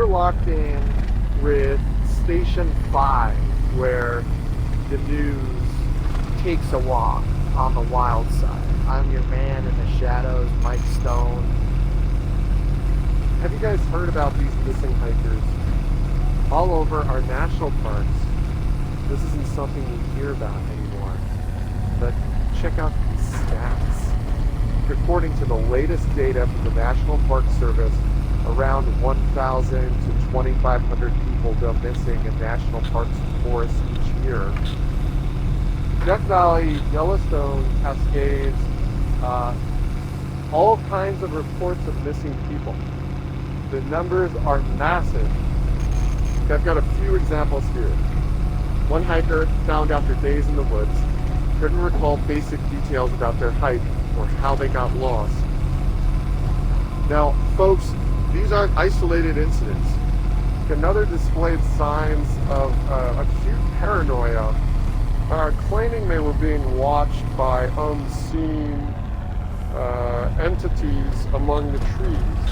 we're locked in with Station 5, where the news takes a walk on the wild side. I'm your man in the shadows, Mike Stone. Have you guys heard about these missing hikers? All over our national parks, this isn't something you hear about anymore. But check out these stats. According to the latest data from the National Park Service, around 1,000 to 2,500 people go missing in national parks and forests each year. Death Valley, Yellowstone, Cascades, all kinds of reports of missing people. The numbers are massive. I've got a few examples here. One hiker found after days in the woods, couldn't recall basic details about their hike or how they got lost. Now, folks, these aren't isolated incidents. Another displayed signs of acute paranoia, claiming they were being watched by unseen entities among the trees.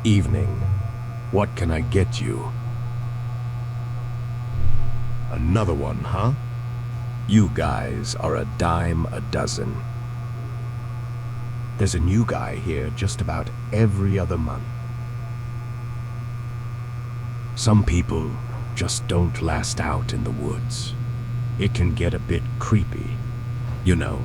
Evening. What can I get you? Another one, huh? You guys are a dime a dozen. There's a new guy here just about every other month. Some people just don't last out in the woods. It can get a bit creepy, you know.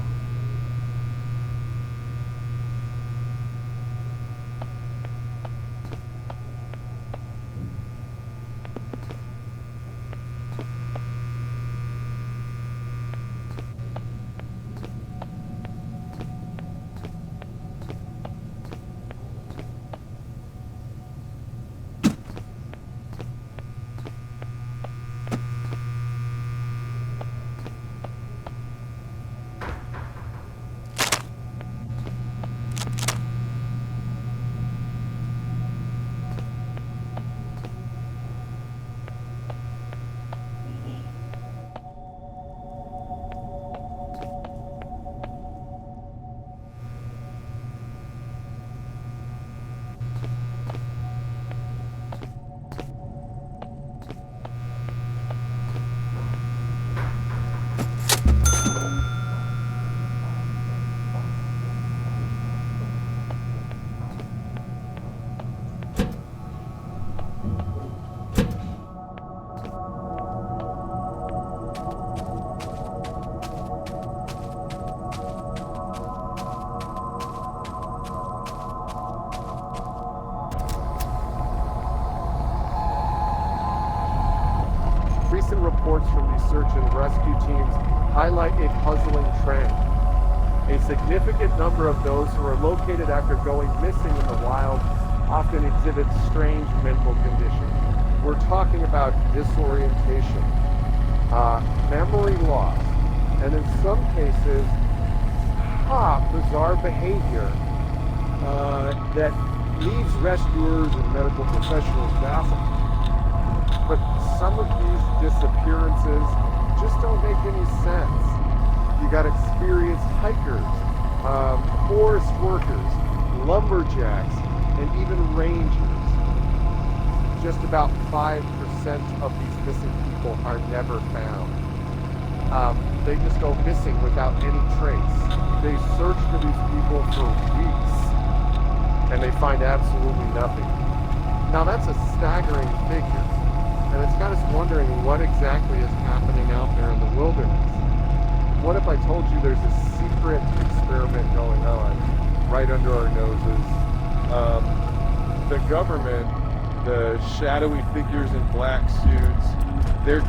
Recent reports from these search and rescue teams highlight a puzzling trend. A significant number of those who are located after going missing in the wild often exhibit strange mental conditions. We're talking about disorientation, memory loss, and in some cases, bizarre behavior that leaves rescuers and medical professionals baffled. But some of these disappearances just don't make any sense. You got experienced hikers, forest workers, lumberjacks, and even rangers. Just about 5% of these missing people are never found. They just go missing without any trace. They search for these people for weeks, and they find absolutely nothing. Now that's a staggering figure, and it's got us wondering what exactly is happening out there in the wilderness. What if I told you there's a secret experiment going on right under our noses? The government, the shadowy figures in black suits, they're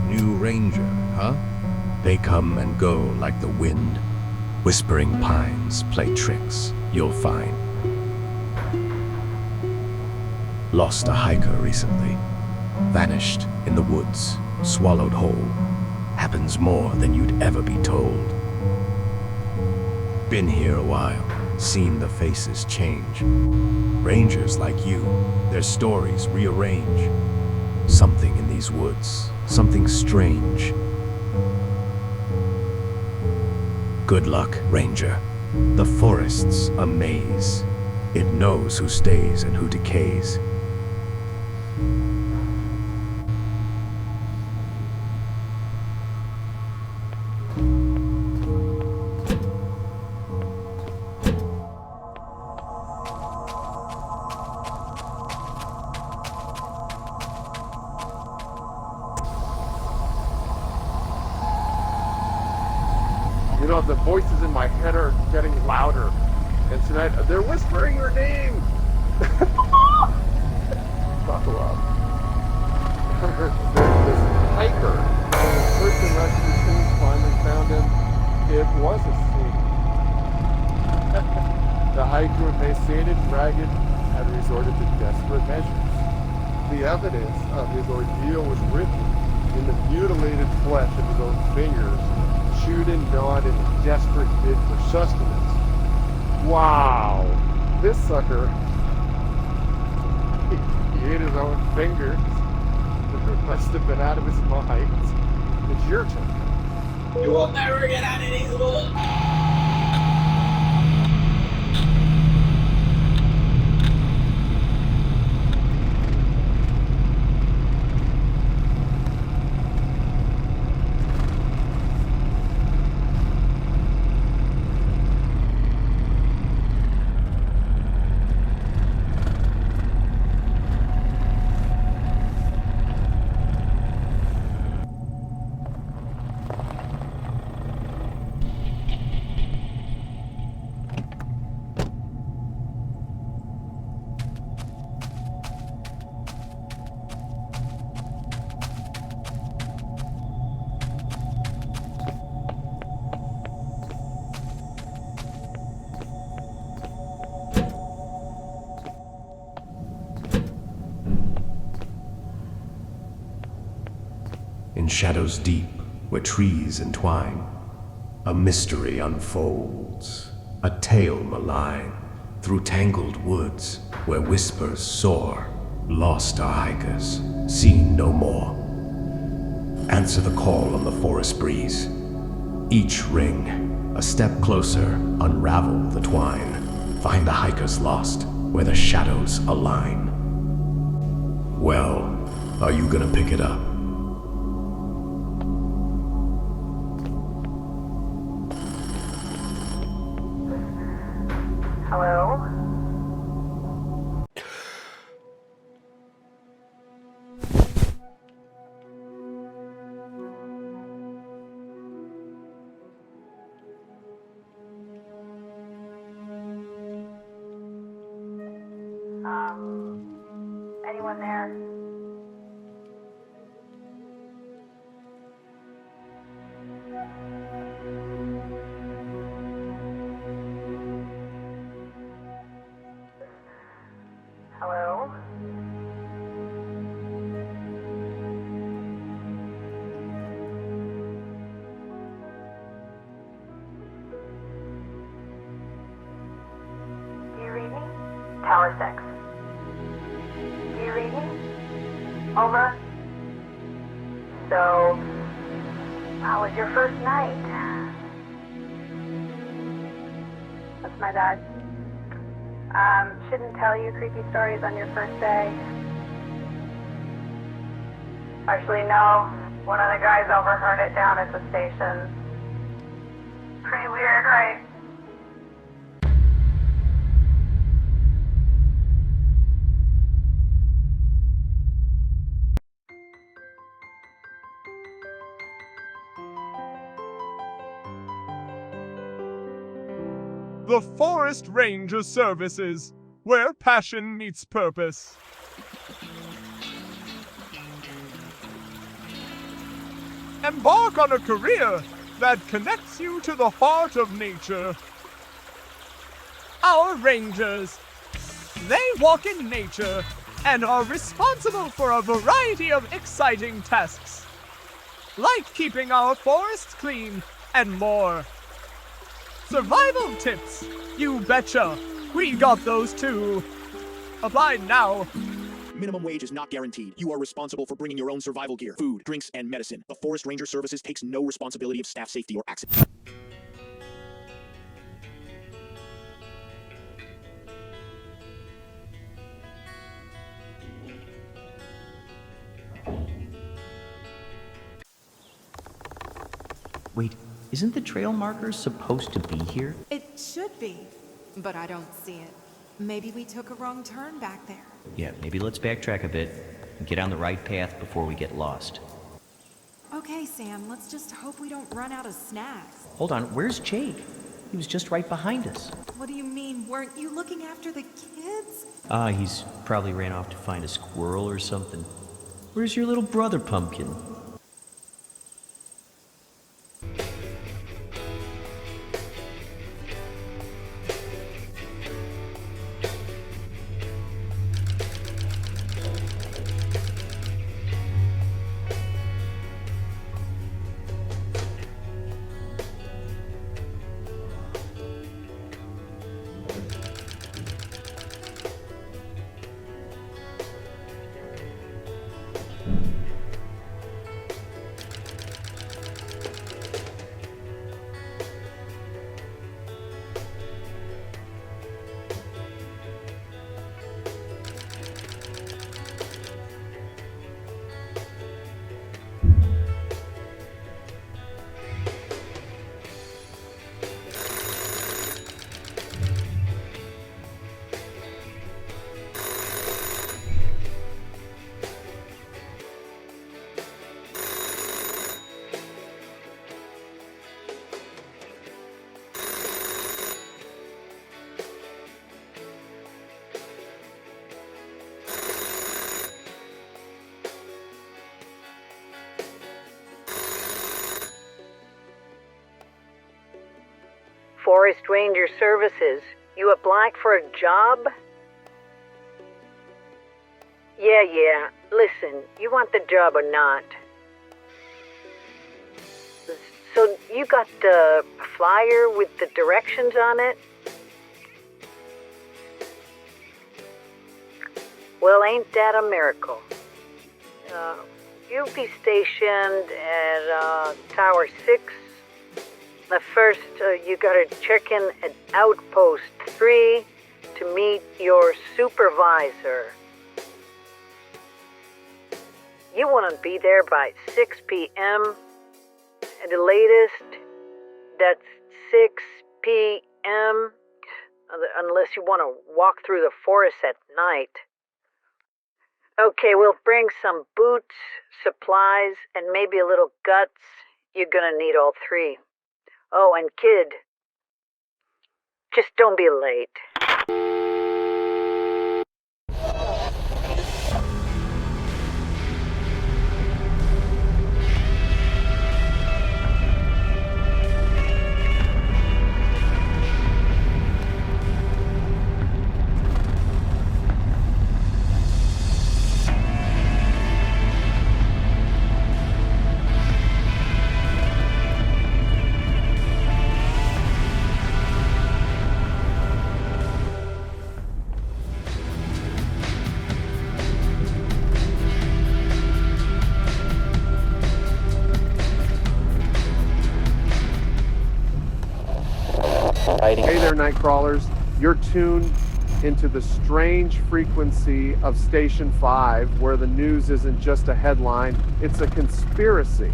New ranger, huh? They come and go like the wind. Whispering pines play tricks, you'll find. Lost a hiker recently. Vanished in the woods, swallowed whole. Happens more than you'd ever be told. Been here a while, seen the faces change. Rangers like you, their stories rearrange. Something in these woods, something strange. Good luck, Ranger. The forest's a maze. It knows who stays and who decays. You know, the voices in my head are getting louder. And tonight, they're whispering your name! Buckle up. There's this hiker, and the person rescue team finally found him. It was a scene. The hiker, emaciated and ragged, had resorted to desperate measures. The evidence of his ordeal was written in the mutilated flesh of his own fingers, chewed and gnawed in a desperate bid for sustenance. Wow! This sucker, he ate his own fingers. It must have been out of his mind. It's your turn. You will never get out of these woods! In shadows deep, where trees entwine, a mystery unfolds, a tale malign. Through tangled woods, where whispers soar, lost are hikers, seen no more. Answer the call on the forest breeze. Each ring, a step closer, unravel the twine. Find the hikers lost, where the shadows align. Well, are you gonna pick it up? Anyone there? Hello? Do you read me? Tower 6. Do you read me? Over. So, how was your first night? That's my bad. Shouldn't tell you creepy stories on your first day. Actually, no. One of the guys overheard it down at the station. Pretty weird, right? The Forest Ranger Services, where passion meets purpose. Embark on a career that connects you to the heart of nature. Our Rangers, they walk in nature and are responsible for a variety of exciting tasks, like keeping our forests clean and more. Survival tips, you betcha. We got those too. Apply now. Minimum wage is not guaranteed. You are responsible for bringing your own survival gear, food, drinks, and medicine. The Forest Ranger Services takes no responsibility of staff safety or accident. Wait, isn't the trail marker supposed to be here? It should be, but I don't see it. Maybe we took a wrong turn back there. Yeah, maybe let's backtrack a bit and get on the right path before we get lost. Okay, Sam, let's just hope we don't run out of snacks. Hold on, where's Jake? He was just right behind us. What do you mean? Weren't you looking after the kids? He's probably ran off to find a squirrel or something. Where's your little brother, Pumpkin? Forest Ranger Services. You applied for a job? Yeah. Listen, you want the job or not? So you got the flyer with the directions on it? Well, ain't that a miracle? You'll be stationed at Tower 6. But first, you gotta check in at Outpost 3 to meet your supervisor. You want to be there by 6 p.m. At the latest, that's 6 p.m. Unless you want to walk through the forest at night. Okay, we'll bring some boots, supplies, and maybe a little guts. You're gonna need all three. Oh, and kid, just don't be late. Hey there, night crawlers. You're tuned into the strange frequency of Station 5, where the news isn't just a headline, it's a conspiracy.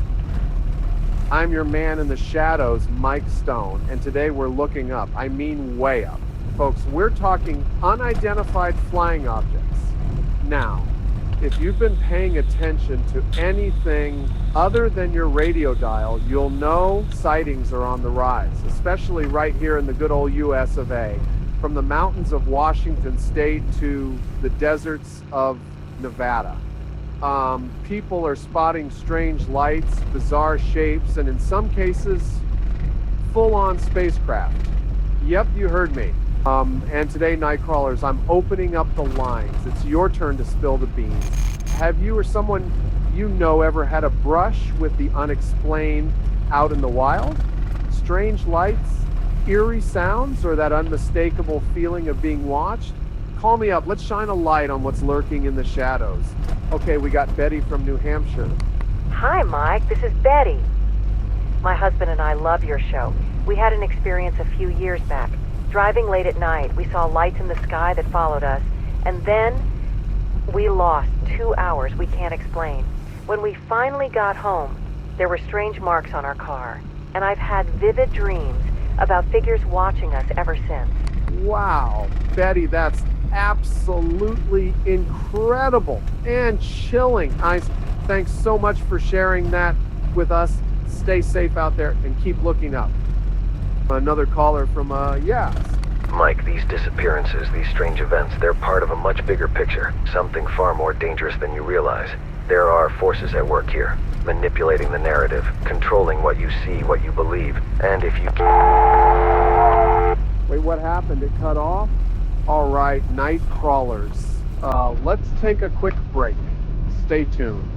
I'm your man in the shadows, Mike Stone, and today we're looking up. I mean way up. Folks, we're talking unidentified flying objects. Now, if you've been paying attention to anything other than your radio dial, you'll know sightings are on the rise, especially right here in the good old US of A. From the mountains of Washington State to the deserts of Nevada. People are spotting strange lights, bizarre shapes, and in some cases, full-on spacecraft. Yep, you heard me. And today, Nightcrawlers, I'm opening up the lines. It's your turn to spill the beans. Have you or someone you know ever had a brush with the unexplained out in the wild? Strange lights, eerie sounds, or that unmistakable feeling of being watched? Call me up. Let's shine a light on what's lurking in the shadows. Okay, we got Betty from New Hampshire. Hi, Mike. This is Betty. My husband and I love your show. We had an experience a few years back. Driving late at night, we saw lights in the sky that followed us, and then we lost 2 hours we can't explain. When we finally got home, there were strange marks on our car, and I've had vivid dreams about figures watching us ever since. Wow, Betty, that's absolutely incredible and chilling. Thanks so much for sharing that with us. Stay safe out there and keep looking up. Another caller from, Mike, these disappearances, these strange events, they're part of a much bigger picture. Something far more dangerous than you realize. There are forces at work here, manipulating the narrative, controlling what you see, what you believe, and if you... Wait, what happened? It cut off? All right, night crawlers. Let's take a quick break. Stay tuned.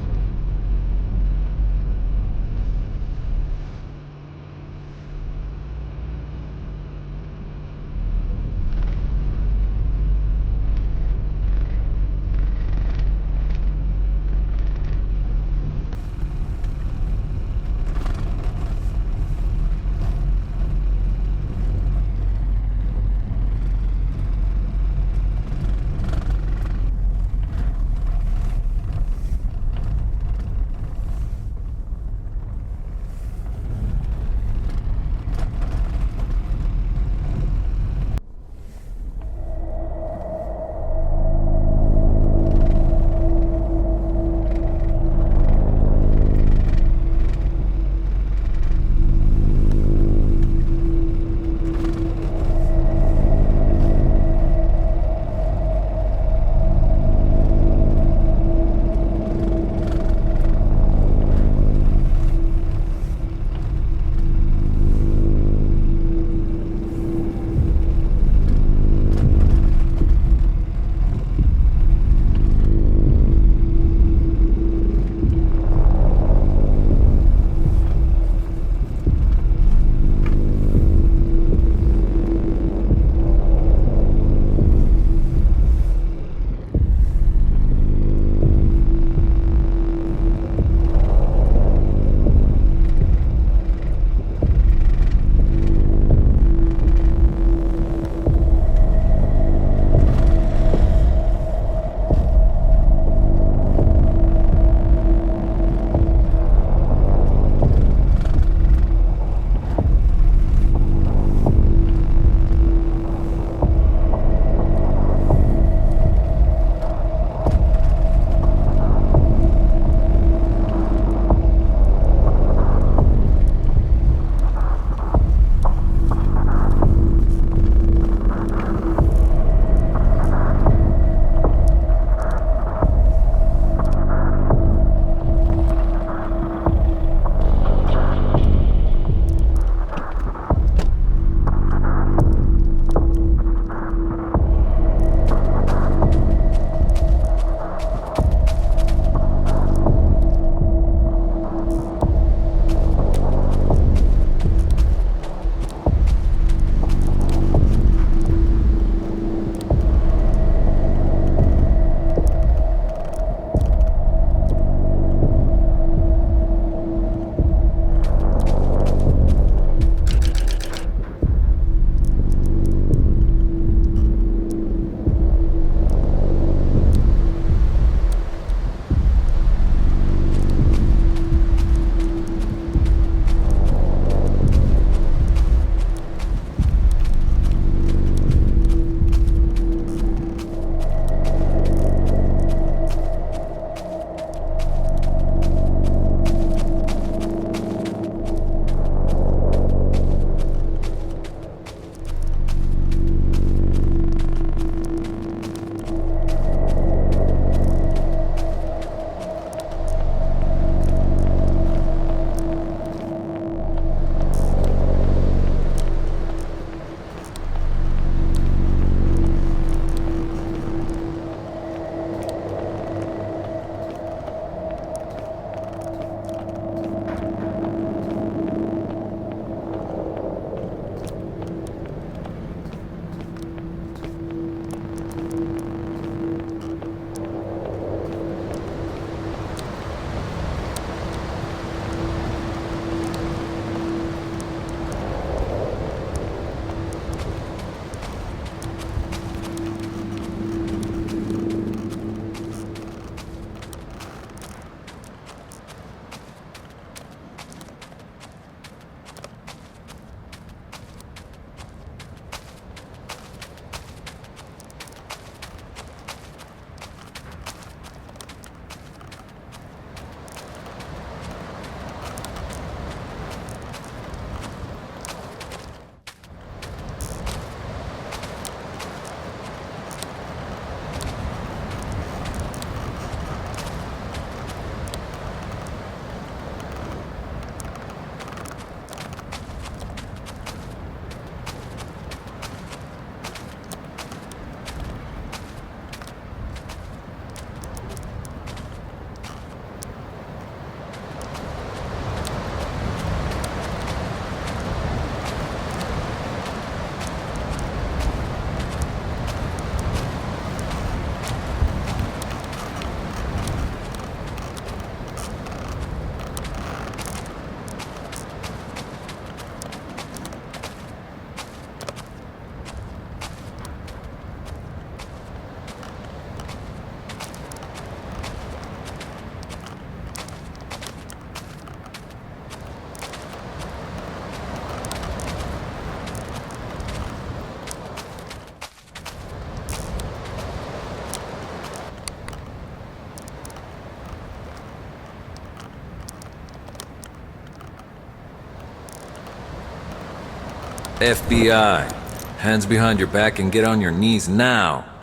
FBI, hands behind your back and get on your knees now.